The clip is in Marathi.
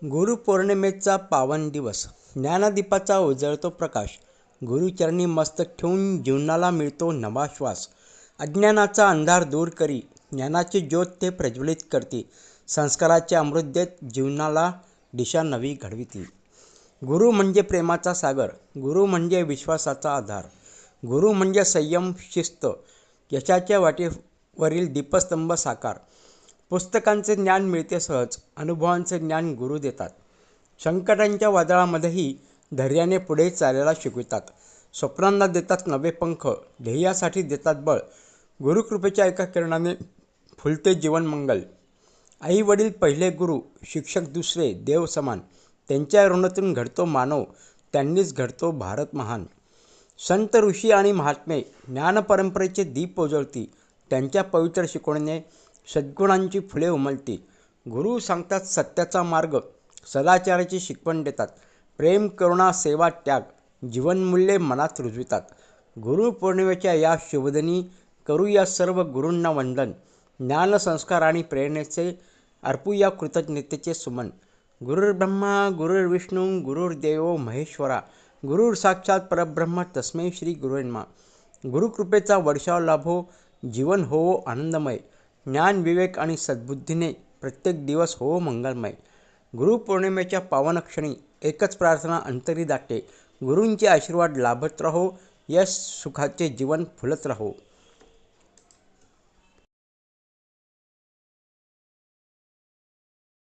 गुरुपौर्णिमेचा पावन दिवस, ज्ञानदीपाचा उजळतो प्रकाश. गुरुचरणी मस्तक ठेवून जीवनाला मिळतो नवा श्वास. अज्ञानाचा अंधार दूर करी, ज्ञानाची ज्योत ते प्रज्वलित करती. संस्काराचे अमृत देत जीवनाला दिशा नवी घडविती. गुरु म्हणजे प्रेमाचा सागर, गुरु म्हणजे विश्वासाचा आधार, गुरु म्हणजे संयम, शिस्त, यशाच्या वाटेवरील दीपस्तंभ साकार. पुस्तकांचे ज्ञान मिळते सहज, अनुभवांचे ज्ञान गुरु देतात. संकटांच्या वादळामध्येही धैर्याने पुढे चालायला शिकवितात. स्वप्नांना देतात नवे पंख, ध्येयासाठी देतात बळ. गुरुकृपेच्या एका किरणाने फुलते जीवन मंगल. आई वडील पहिले गुरु, शिक्षक दुसरे, देव समान. त्यांच्या ऋणातून घडतो मानव, त्यांनीच घडतो भारत महान. संत ऋषी आणि महात्मे ज्ञानपरंपरेचे दीप उजळती. त्यांच्या पवित्र शिकवणीने सद्गुणांची फुले उमलती. गुरु सांगतात सत्याचा मार्ग, सदाचाराची शिकवण देतात. प्रेम, करुणा, सेवा, त्याग, जीवनमूल्ये मनात रुजवितात. गुरुपौर्णिमेच्या या शुभदिनी करूया सर्व गुरूंना वंदन. ज्ञान, संस्कार आणि प्रेरणेचे अर्पूया कृतज्ञतेचे सुमन. गुरुर्ब्रह्मा गुरुर्विष्णू गुरुर्देवो महेश्वरा, गुरुर साक्षात परब्रह्म तस्मै श्री गुरुवे नमः. गुरुकृपेचा वर्षाव लाभो, जीवन होवो आनंदमय. ज्ञान, विवेक आणि सद्बुद्धीने प्रत्येक दिवस होवो मंगलमय. गुरुपौर्णिमेच्या पावन क्षणी एकच प्रार्थना अंतरी दाटे, गुरूंचे आशीर्वाद लाभत राहो, यश सुखाचे जीवन फुलत राहो.